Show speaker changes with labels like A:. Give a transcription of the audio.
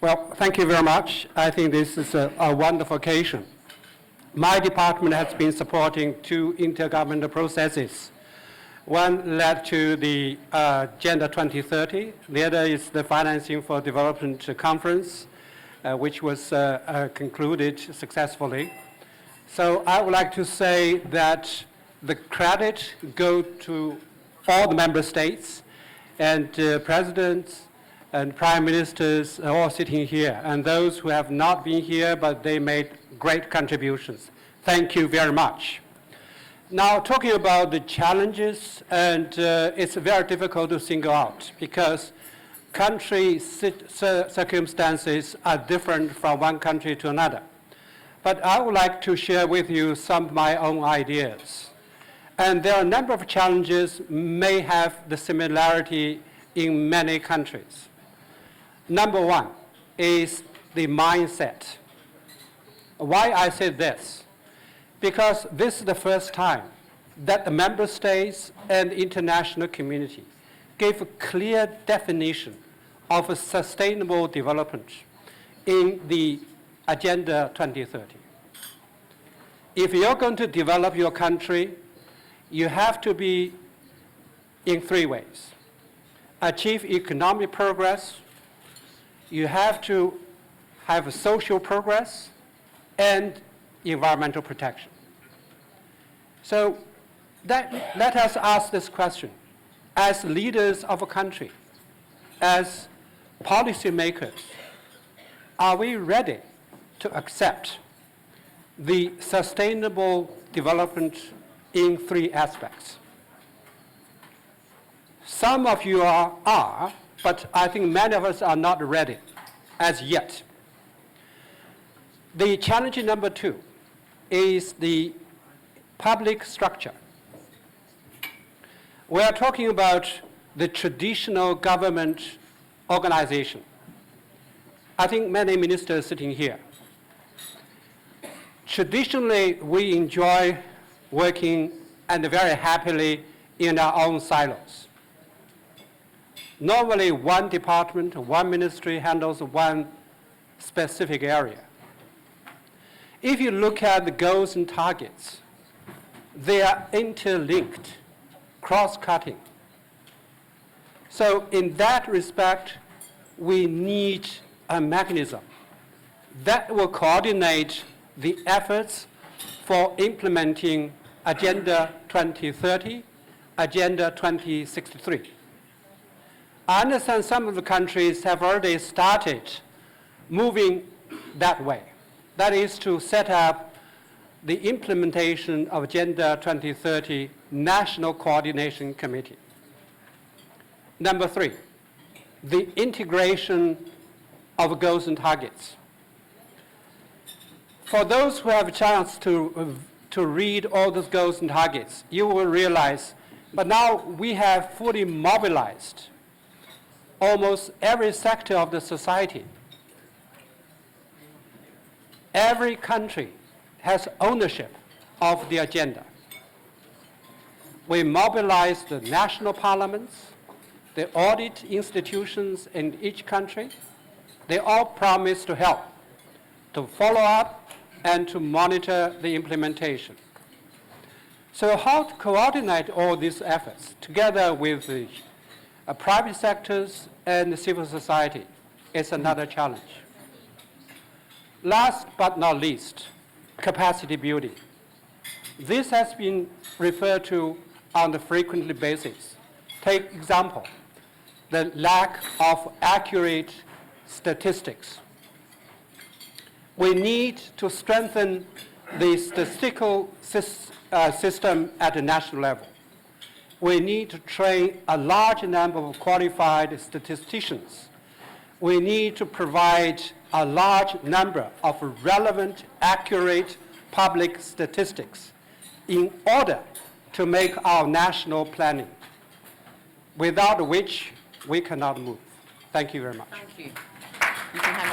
A: Well, thank you very much. I think this is a wonderful occasion. My department has been supporting two intergovernmental processes. One led to the Agenda 2030. The other is the Financing for Development Conference, which was concluded successfully. So I would like to say that the credit goes to all the member states and presidents and prime ministers are all sitting here, and those who have not been here, but they made great contributions. Thank you very much. Now, talking about the challenges, and it's very difficult to single out because country circumstances are different from one country to another. But I would like to share with you some of my own ideas. And there are a number of challenges may have the similarity in many countries. Number one is the mindset. Why I say this? Because this is the first time that the member states and the international community gave a clear definition of a sustainable development in the Agenda 2030. If you're going to develop your country, you have to be in three ways. Achieve economic progress, you have to have a social progress, and environmental protection. So let us ask this question. As leaders of a country, as policymakers, are we ready to accept the sustainable development in three aspects? Some of you are, but I think many of us are not ready as yet. The challenge number two is the public structure. We are talking about the traditional government organization. I think many ministers sitting here. Traditionally, we enjoy working and very happily in our own silos. Normally, one department, one ministry handles one specific area. If you look at the goals and targets, they are interlinked, cross-cutting. So in that respect, we need a mechanism that will coordinate the efforts for implementing Agenda 2030, Agenda 2063. I understand some of the countries have already started moving that way. That is to set up the implementation of Agenda 2030 National Coordination Committee. Number three, the integration of goals and targets. For those who have a chance to read all those goals and targets, you will realize, but now we have fully mobilized almost every sector of the society. Every country has ownership of the agenda. We mobilize the national parliaments, the audit institutions in each country. They all promise to help, to follow up, and to monitor the implementation. So how to coordinate all these efforts together with the private sectors and the civil society is another challenge. Last but not least, capacity building. This has been referred to on a frequent basis. Take example, the lack of accurate statistics. We need to strengthen the statistical system at the national level. We need to train a large number of qualified statisticians. We need to provide a large number of relevant, accurate public statistics in order to make our national planning, without which we cannot move. Thank you very much.
B: Thank you. You can have